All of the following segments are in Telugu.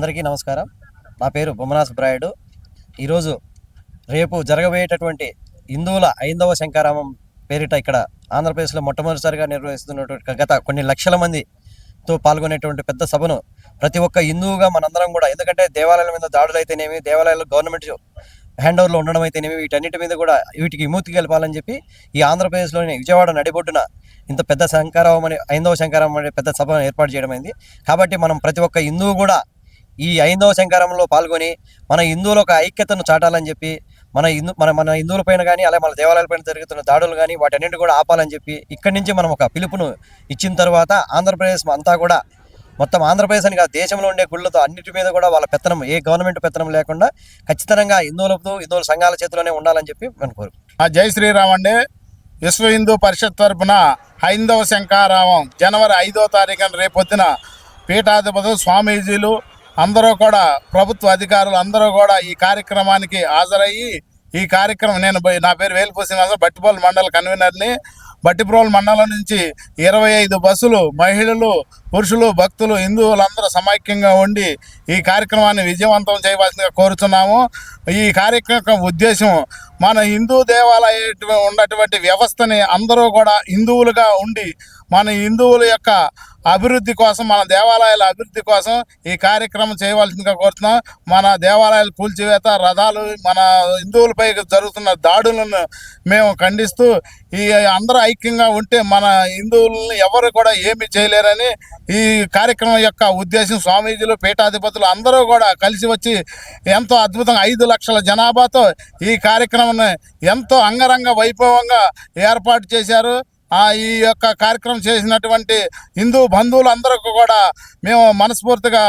అందరికీ నమస్కారం. నా పేరు బొమ్మనా సుబ్రాయుడు. ఈరోజు రేపు జరగబోయేటటువంటి హిందువుల ఐందవ శంఖారామం పేరిట ఇక్కడ ఆంధ్రప్రదేశ్లో మొట్టమొదటిసారిగా నిర్వహిస్తున్నటువంటి గత కొన్ని లక్షల మందితో పాల్గొనేటువంటి పెద్ద సభను ప్రతి ఒక్క హిందువుగా మనందరం కూడా, ఎందుకంటే దేవాలయాల మీద దాడులు అయితేనేమి, దేవాలయాలు గవర్నమెంట్ హ్యాండ్ ఓవర్లో ఉండడం అయితేనేమి, వీటన్నిటి మీద కూడా వీటికి విముక్తి కలపాలని చెప్పి ఈ ఆంధ్రప్రదేశ్లోని విజయవాడ నడిబొడ్డున ఇంత పెద్ద శంఖారావం అని, ఐందవ శంఖారావం అనే పెద్ద సభ ఏర్పాటు చేయడం అయింది. కాబట్టి మనం ప్రతి ఒక్క హిందువు కూడా ఈ ఐందవ శంఖారావంలో పాల్గొని మన హిందువుల ఒక ఐక్యతను చాటాలని చెప్పి, మన హిందువుల పైన కానీ, అలాగే మన దేవాలయాలపైన జరుగుతున్న దాడులు కానీ వాటన్నింటి కూడా ఆపాలని చెప్పి ఇక్కడి నుంచి మనం ఒక పిలుపును ఇచ్చిన తర్వాత ఆంధ్రప్రదేశ్ అంతా కూడా, మొత్తం ఆంధ్రప్రదేశ్ అని కాదు, దేశంలో ఉండే గుళ్ళతో అన్నిటి మీద కూడా వాళ్ళ పెత్తనం, ఏ గవర్నమెంట్ పెత్తనం లేకుండా ఖచ్చితంగా హిందువుల సంఘాల చేతిలోనే ఉండాలని చెప్పి మనం కోరుకుంటున్నాం. జై శ్రీరామ్ అండి. విశ్వ హిందూ పరిషత్ తరపున హైందవ శంఖారావం జనవరి 5వ తారీఖున రేపొద్దున పీఠాధిపతులు, స్వామీజీలు అందరూ కూడా, ప్రభుత్వ అధికారులు అందరూ కూడా ఈ కార్యక్రమానికి హాజరయ్యి ఈ కార్యక్రమం, నా పేరు వేలుపు శ్రీనివాస, బట్టిప్రోలు మండల కన్వీనర్ని. బట్టిప్రోలు మండలం నుంచి 25 బస్సులు మహిళలు, పురుషులు, భక్తులు, హిందువులందరూ సమైక్యంగా ఉండి ఈ కార్యక్రమాన్ని విజయవంతం చేయవలసిందిగా కోరుతున్నాము. ఈ కార్యక్రమం ఉద్దేశం మన హిందూ దేవాలయ ఉన్నటువంటి వ్యవస్థని అందరూ కూడా హిందువులుగా ఉండి మన హిందువుల యొక్క అభివృద్ధి కోసం, మన దేవాలయాల అభివృద్ధి కోసం ఈ కార్యక్రమం చేయవలసిందిగా కోరుతున్నాం. మన దేవాలయాల కూల్చివేత, రథాలు, మన హిందువులపై జరుగుతున్న దాడులను మేము ఖండిస్తూ ఈ అందరూ ఐక్యంగా ఉంటే మన హిందువులను ఎవరు కూడా ఏమీ చేయలేరని ఈ కార్యక్రమం యొక్క ఉద్దేశం. స్వామీజీలు, పీఠాధిపతులు అందరూ కూడా కలిసి వచ్చి ఎంతో అద్భుతంగా 5 లక్షల జనాభాతో ఈ కార్యక్రమాన్ని ఎంతో అంగరంగ వైభవంగా ఏర్పాటు చేశారు. ఈ యొక్క కార్యక్రమం చేసినటువంటి హిందూ బంధువులందరికీ కూడా మేము మనస్ఫూర్తిగా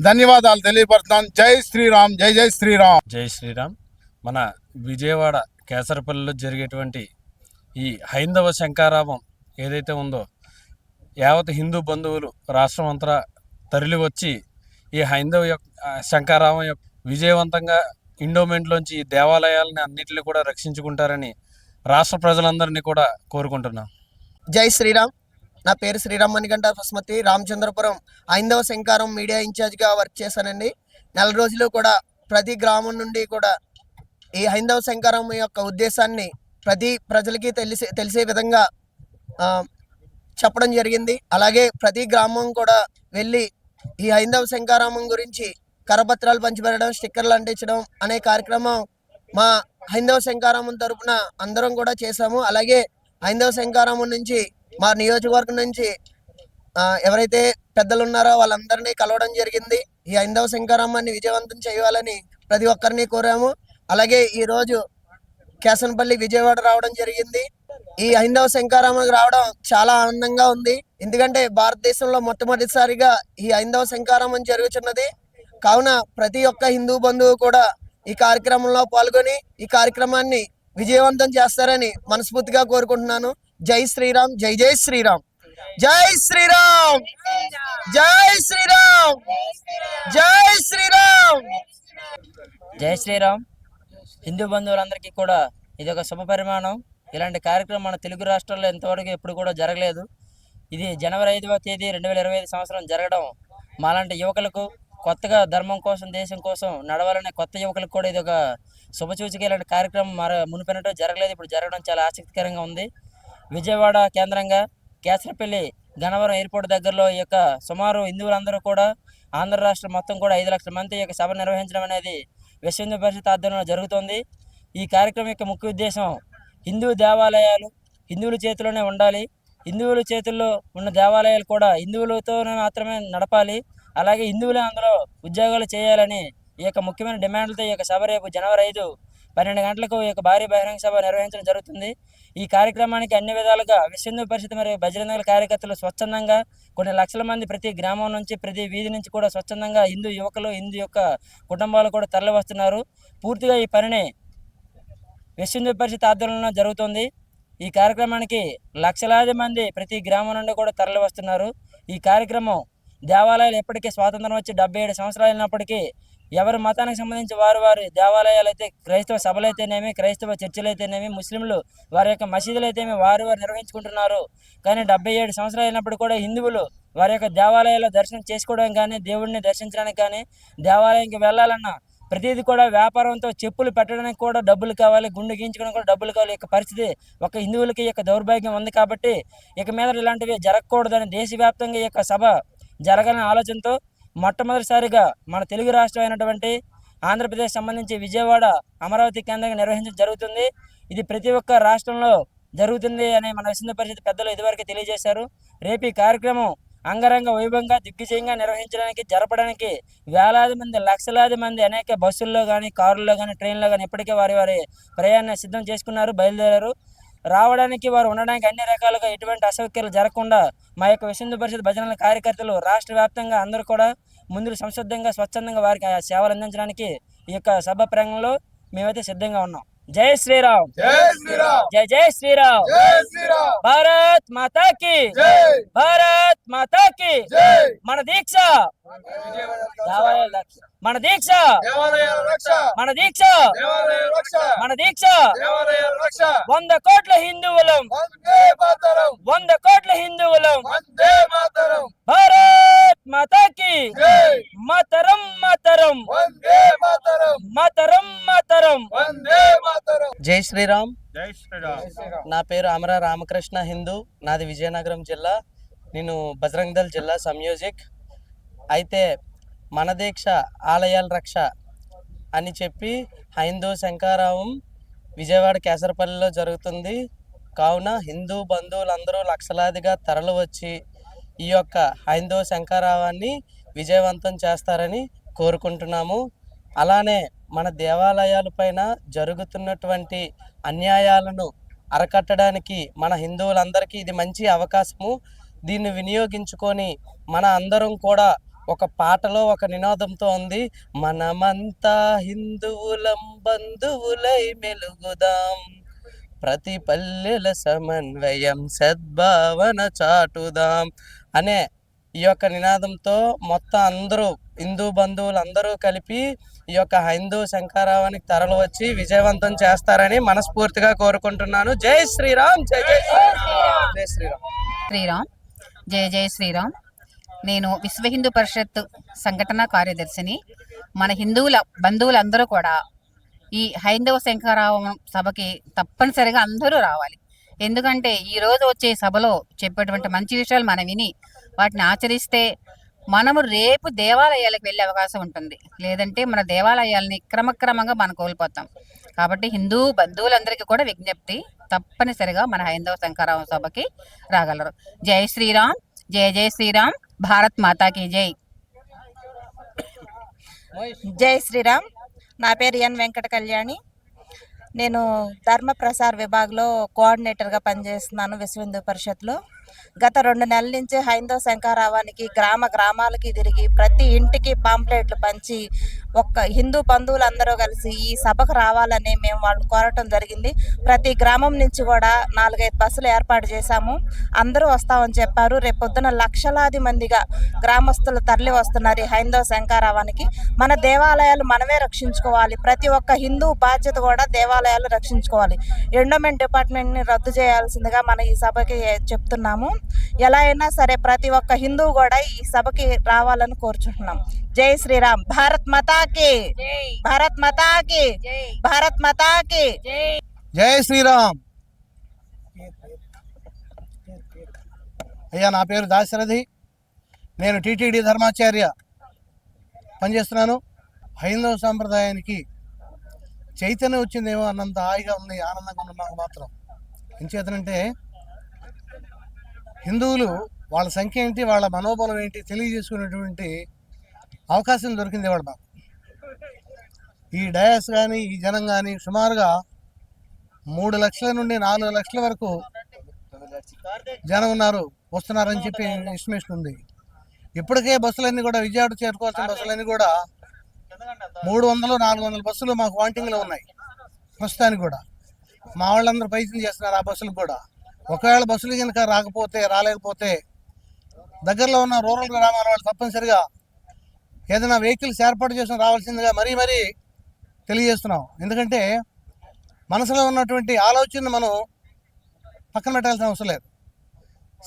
ధన్యవాదాలు తెలియపరుస్తున్నాం. జై శ్రీరామ్, జై జై శ్రీరామ్. జై శ్రీరామ్. మన విజయవాడ కేసరపల్లిలో జరిగేటువంటి ఈ హైందవ శంఖారావం ఏదైతే ఉందో, యావత్ హిందూ బంధువులు రాష్ట్రం అంతా తరలి వచ్చి ఈ హైందవ శంఖారావం విజయవంతంగా ఎండోమెంట్లోంచి ఈ దేవాలయాలని అన్నింటినీ కూడా రక్షించుకుంటారని రాష్ట్ర ప్రజలందరినీ కూడా కోరుకుంటున్నాం. జై శ్రీరామ్. నా పేరు శ్రీరామ్ మణికంఠ బస్మతి, రామచంద్రపురం ఐందవ శంఖారం మీడియా ఇన్ఛార్జ్గా వర్క్ చేశానండి. 4 రోజులు కూడా ప్రతి గ్రామం నుండి కూడా ఈ హైందవ శంఖారం యొక్క ఉద్దేశాన్ని ప్రతి ప్రజలకి తెలిసే విధంగా చెప్పడం జరిగింది. అలాగే ప్రతి గ్రామం కూడా వెళ్ళి ఈ హైందవ శంఖారామం గురించి కరపత్రాలు పంచిపెట్టడం, స్టిక్కర్లు అంటించడం అనే కార్యక్రమం మా హైందవ శంఖారామం తరపున అందరం కూడా చేశాము. అలాగే హైందవ శంఖారామం నుంచి, మా నియోజకవర్గం నుంచి ఎవరైతే పెద్దలు ఉన్నారో వాళ్ళందరినీ కలవడం జరిగింది. ఈ హైందవ శంఖారామాన్ని విజయవంతం చేయాలని ప్రతి ఒక్కరిని కోరాము. అలాగే ఈరోజు కేసనపల్లి విజయవాడ రావడం జరిగింది. ఈ హైందవ శంఖారామానికి రావడం చాలా ఆనందంగా ఉంది. ఎందుకంటే భారతదేశంలో మొట్టమొదటిసారిగా ఈ హైందవ శంఖారామం జరుగుతున్నది. కావున ప్రతి ఒక్క హిందూ బంధువు కూడా ఈ కార్యక్రమంలో పాల్గొని ఈ కార్యక్రమాన్ని విజయవంతం చేస్తారని మనస్ఫూర్తిగా కోరుకుంటున్నాను. జై శ్రీరామ్, జై జై శ్రీరామ్. జై శ్రీరామ్, జై శ్రీరామ్, జై శ్రీరామ్. జై శ్రీరామ్. హిందూ బంధువులందరికీ కూడా ఇది ఒక శుభ పరిమాణం. ఇలాంటి కార్యక్రమం మన తెలుగు రాష్ట్రాల్లో ఇంతవరకు ఎప్పుడు కూడా జరగలేదు. ఇది జనవరి 5వ తేదీ 2025 సంవత్సరం జరగడం మాలాంటి యువకులకు, కొత్తగా ధర్మం కోసం, దేశం కోసం నడవాలనే కొత్త యువకులకు కూడా ఇది ఒక శుభసూచిక. ఇలాంటి కార్యక్రమం మునిపెన్నటూ జరగలేదు, ఇప్పుడు జరగడం చాలా ఆసక్తికరంగా ఉంది. విజయవాడ కేంద్రంగా కేసరపల్లి గన్నవరం ఎయిర్పోర్ట్ దగ్గరలో ఈ యొక్క సుమారు హిందువులందరూ కూడా, ఆంధ్ర రాష్ట్రం మొత్తం కూడా 5 లక్షల మంది ఈ యొక్క సభ నిర్వహించడం అనేది విశ్వ హిందూ పరిషత్ ఆధ్వర్యంలో జరుగుతుంది. ఈ కార్యక్రమం యొక్క ముఖ్య ఉద్దేశం హిందూ దేవాలయాలు హిందువుల చేతిలోనే ఉండాలి, హిందువుల చేతుల్లో ఉన్న దేవాలయాలు కూడా హిందువులతోనే మాత్రమే నడపాలి, అలాగే హిందువులే అందులో ఉద్యోగాలు చేయాలని ఈ యొక్క ముఖ్యమైన డిమాండ్లతో ఈ యొక్క సభ రేపు జనవరి 5 12 గంటలకు ఈ యొక్క భారీ బహిరంగ సభ నిర్వహించడం జరుగుతుంది. ఈ కార్యక్రమానికి అన్ని విధాలుగా విశ్వ హిందూ పరిషత్ మరియు బజరంగ కార్యకర్తలు స్వచ్ఛందంగా కొన్ని లక్షల మంది ప్రతి గ్రామం నుంచి, ప్రతి వీధి నుంచి కూడా స్వచ్ఛందంగా హిందూ యువకులు, హిందూ యొక్క కుటుంబాలు కూడా తరలి వస్తున్నారు. పూర్తిగా ఈ పనిని విశ్వ హిందూ పరిషత్ ఆధ్వర్యంలో జరుగుతుంది. ఈ కార్యక్రమానికి లక్షలాది మంది ప్రతి గ్రామం నుండి కూడా తరలి వస్తున్నారు. ఈ కార్యక్రమం దేవాలయాలు ఎప్పటికీ స్వాతంత్రం వచ్చి 77 సంవత్సరాలు అయినప్పటికీ ఎవరి మతానికి సంబంధించి వారి వారి దేవాలయాలు అయితే, క్రైస్తవ సభలు అయితేనేమి, క్రైస్తవ చర్చిలు అయితేనేమి, ముస్లింలు వారి యొక్క మసీదులు అయితేనేమి వారు నిర్వహించుకుంటున్నారు. కానీ 77 సంవత్సరాలు అయినప్పుడు కూడా హిందువులు వారి యొక్క దేవాలయాల్లో దర్శనం చేసుకోవడం కానీ, దేవుడిని దర్శించడానికి కానీ, దేవాలయానికి వెళ్ళాలన్నా ప్రతిదీ కూడా వ్యాపారంతో, చెప్పులు పెట్టడానికి కూడా డబ్బులు కావాలి, గుండు గీయించుకోవడానికి కూడా డబ్బులు కావాలి. ఈ యొక్క పరిస్థితి ఒక హిందువులకి ఈ యొక్క దౌర్భాగ్యం ఉంది. కాబట్టి ఇక మీద ఇలాంటివి జరగకూడదని దేశవ్యాప్తంగా ఈ యొక్క సభ జరగాలనే ఆలోచనతో మొట్టమొదటిసారిగా మన తెలుగు రాష్ట్రం అయినటువంటి ఆంధ్రప్రదేశ్ సంబంధించి విజయవాడ, అమరావతి కేంద్రంగా నిర్వహించడం జరుగుతుంది. ఇది ప్రతి ఒక్క రాష్ట్రంలో జరుగుతుంది అని మన విశ్వ పరిషత్ పెద్దలు ఇదివరకు తెలియజేశారు. రేపు ఈ కార్యక్రమం అంగరంగ వైభవంగా దిగ్విజయంగా నిర్వహించడానికి, జరపడానికి వేలాది మంది, లక్షలాది మంది అనేక బస్సుల్లో కానీ, కారుల్లో కానీ, ట్రైన్లో కానీ ఇప్పటికే వారి వారి ప్రయాణాన్ని సిద్ధం చేసుకున్నారు, బయలుదేరారు. రావడానికి, వారు ఉండడానికి అన్ని రకాలుగా ఎటువంటి అసౌకర్యాలు జరగకుండా మా యొక్క విశ్వ పరిషత్ భజనల కార్యకర్తలు రాష్ట్ర వ్యాప్తంగా అందరూ కూడా ముందు సంసిద్ధంగా, స్వచ్ఛందంగా వారికి ఆ సేవలు అందించడానికి ఈ యొక్క సభ ప్రాంగణంలో మేమైతే సిద్ధంగా ఉన్నాం. జై శ్రీరామ్, జై జై శ్రీరామ్, భారత్ మాతా కి, భారత్ మాతా కి. మన దీక్ష, మన దీక్ష, మన దీక్ష, మన దీక్ష 100 కోట్ల హిందువులం, 100 కోట్ల హిందువులం. భారత్ మాతా కి, మాతరం మాతరం, మాతరం మాతరం. జై శ్రీరామ్. జై శ్రీరామ్. నా పేరు అమర రామకృష్ణ హిందూ, నాది విజయనగరం జిల్లా, నేను బజరంగ్ దళ్ జిల్లా సంయోజక్. అయితే మన దీక్ష ఆలయాల రక్ష అని చెప్పి హైందవ శంఖారావం విజయవాడ కేసరపల్లిలో జరుగుతుంది. కావున హిందూ బంధువులందరూ లక్షలాదిగా తరలి వచ్చి ఈ యొక్క హైందవ శంఖారావాన్ని విజయవంతం చేస్తారని కోరుకుంటున్నాము. అలానే మన దేవాలయాలపైన జరుగుతున్నటువంటి అన్యాయాలను అరకట్టడానికి మన హిందువులందరికీ ఇది మంచి అవకాశము. దీన్ని వినియోగించుకొని మన అందరం కూడా ఒక పాటలో ఒక నినాదంతో ఉంది, మనమంతా హిందువులం బంధువులై మెలుగుదాం, ప్రతి పల్లెల సమన్వయం సద్భావన చాటుదాం అనే ఈ యొక్క నినాదంతో మొత్తం అందరూ హిందూ బంధువులు అందరూ కలిపి ఈ యొక్క హైందవ శంఖారావానికి తరలి వచ్చి విజయవంతం చేస్తారని మనస్ఫూర్తిగా కోరుకుంటున్నాను. జై శ్రీరామ్, జై జై శ్రీరామ్, జై శ్రీరామ్. శ్రీరామ్, జై జై శ్రీరామ్. నేను విశ్వ హిందూ పరిషత్ సంఘటన కార్యదర్శిని. మన హిందువుల బంధువులందరూ కూడా ఈ హైందవ శంఖారావం సభకి తప్పనిసరిగా అందరూ రావాలి. ఎందుకంటే ఈరోజు వచ్చే సభలో చెప్పేటువంటి మంచి విషయాలు మనం విని వాటిని ఆచరిస్తే మనము రేపు దేవాలయాలకు వెళ్ళే అవకాశం ఉంటుంది. లేదంటే మన దేవాలయాలని క్రమక్రమంగా మనం కోల్పోతాం. కాబట్టి హిందూ బంధువులందరికీ కూడా విజ్ఞప్తి, తప్పనిసరిగా మన హైందవ శంఖారావం సభకి రాగలరు. జై శ్రీరామ్, జై జై శ్రీరామ్, భారత్ మాతాకి జై. జై శ్రీరామ్. నా పేరు ఎన్ వెంకట కళ్యాణి. నేను ధర్మ ప్రసార విభాగంలో కోఆర్డినేటర్గా పనిచేస్తున్నాను విశ్వ హిందూ పరిషత్లో. గత 2 నెలల నుంచి హైందవ శంఖారావానికి గ్రామాలకి తిరిగి ప్రతి ఇంటికి పాంప్లెట్లు పంచి ఒక్క హిందూ బంధువులందరూ కలిసి ఈ సభకు రావాలని మేము వాళ్ళు కోరటం జరిగింది. ప్రతి గ్రామం నుంచి కూడా 4-5 బస్సులు ఏర్పాటు చేశాము. అందరూ వస్తామని చెప్పారు. రేపొద్దున లక్షలాది మందిగా గ్రామస్తులు తరలి వస్తున్నారు ఈ హైందవ శంఖారావానికి. మన దేవాలయాలు మనమే రక్షించుకోవాలి. ప్రతి ఒక్క హిందూ బాధ్యత కూడా దేవాలయాలు రక్షించుకోవాలి. ఎండోమెంట్ డిపార్ట్మెంట్ని రద్దు చేయాల్సిందిగా మన ఈ సభకి చెప్తున్నాము. ఎలా అయినా సరే ప్రతి ఒక్క హిందూ కూడా ఈ సభకి రావాలని కోరుచుంటున్నాం. జై శ్రీరామ్. భారత్ మాతాకి, భారత్ మాతాకి, భారత్ మాతాకి. జై శ్రీరామ్. అయ్యా, నా పేరు దాశరథి. నేను టీటీడీ ధర్మాచార్య పనిచేస్తున్నాను. హైందవ సాంప్రదాయానికి చైతన్యం వచ్చిందేమో అన్నంత హాయిగా ఉంది, ఆనందంగా ఉంది మాకు మాత్రం. ఎంచేతనంటే హిందువులు వాళ్ళ సంఖ్య ఏంటి, వాళ్ళ మనోబలం ఏంటి తెలియజేసుకునేటువంటి అవకాశం దొరికింది ఇవాళ మాకు. ఈ డయాస్ కానీ ఈ జనం కానీ సుమారుగా 3 లక్షల నుండి 4 లక్షల వరకు జనం వస్తున్నారని చెప్పి ఎస్టిమేషన్ ఉంది. ఇప్పటికే బస్సులన్నీ కూడా విజయవాడ చేరుకోవాల్సిన బస్సులన్నీ కూడా 300-400 బస్సులు మాకు వాంటింగ్లో ఉన్నాయి ప్రస్తుతానికి కూడా. మా వాళ్ళందరూ ప్రయత్నం చేస్తున్నారు ఆ బస్సులకు కూడా. ఒకవేళ బస్సులు కనుక రాలేకపోతే దగ్గరలో ఉన్న రూరల్ గ్రామాల వాళ్ళు తప్పనిసరిగా ఏదైనా వెహికల్స్ ఏర్పాటు చేసుకుని రావాల్సిందిగా మరీ మరీ తెలియజేస్తున్నాం. ఎందుకంటే మనసులో ఉన్నటువంటి ఆలోచనను మనం పక్కన పెట్టాల్సిన అవసరం లేదు.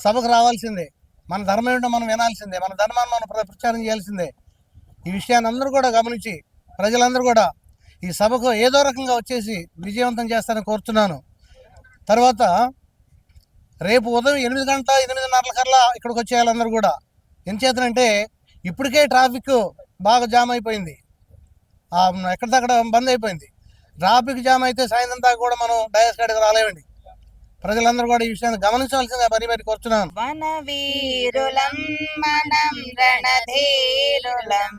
సభకు రావాల్సిందే, మన ధర్మం ఏంటో మనం వినాల్సిందే, మన ధర్మాన్ని మనం ప్రచారం చేయాల్సిందే. ఈ విషయాన్ని అందరూ కూడా గమనించి ప్రజలందరూ కూడా ఈ సభకు ఏదో రకంగా వచ్చేసి విజయవంతం చేస్తారని కోరుతున్నాను. తర్వాత రేపు ఉదయం 8 గంటల 8:30 కల్లా ఇక్కడికి వచ్చేయాలి అందరూ కూడా. ఎంచేతనంటే ఇప్పటికే ట్రాఫిక్ బాగా జామ్ అయిపోయింది, ఎక్కడిదక్కడ బంద్ అయిపోయింది. ట్రాఫిక్ జామ్ అయితే సాయంత్రం దాకా కూడా మనం డయాస్ కాడికి రాలేమండి. ప్రజలందరూ కూడా ఈ విషయాన్ని గమనించవలసిందిగా మరీ మరీ కోరుతున్నాను. వన వీరులం మనం రణధీరులం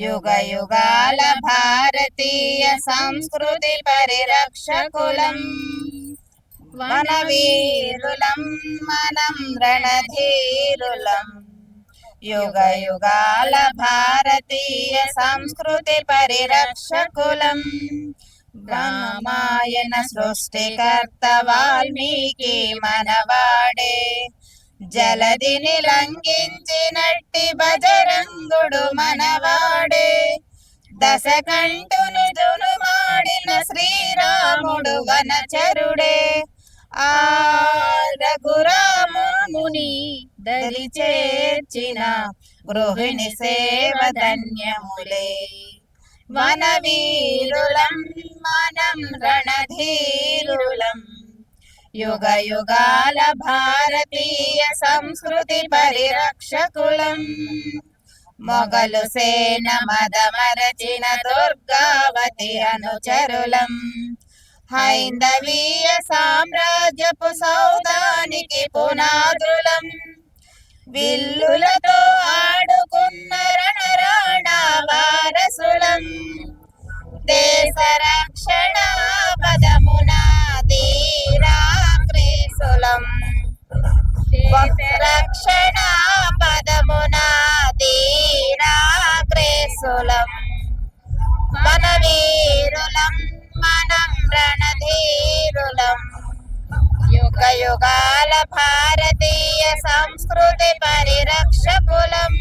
యుగ యుగాల భారతీయ సంస్కృతి పరిరక్షకులం. వన వీరులం మనం రణధీరులం యుగ యుగాల భారతీయ సంస్కృతి పరిరక్షకులం. రామాయణ సృష్టికర్త వాల్మీకి మనవాడే, జలదిని లంఘించినట్టి బజరంగుడు మనవాడే, దశకంఠుని దునుమాడిన శ్రీరాముడు వనచరుడే, ఆ రఘురాముని దరి చేర్చిన గృహిణి సేవ ధన్యములే. వన వీరులం మనం రణధీరులం యుగ యుగాల భారతీయ సంస్కృతి పరిరక్షకులం. మొగలు సేన మదమరచిన దుర్గావతి అనుచరులం. హైందవీయ సామ్రాజ్యపు సౌదానికి పునాదులం. విల్లులతో ఆడుకున్న రణరాణ వారసులం. దేశ రక్షణ పదమున ధీరాగ్రేసులం. దేశ రక్షణ పదమున ధీరాగ్రేసులం. మన వీరులం మనం రణధీరులం యుగ యుగాల భారతీయ సంస్కృతి పరిరక్షకులం.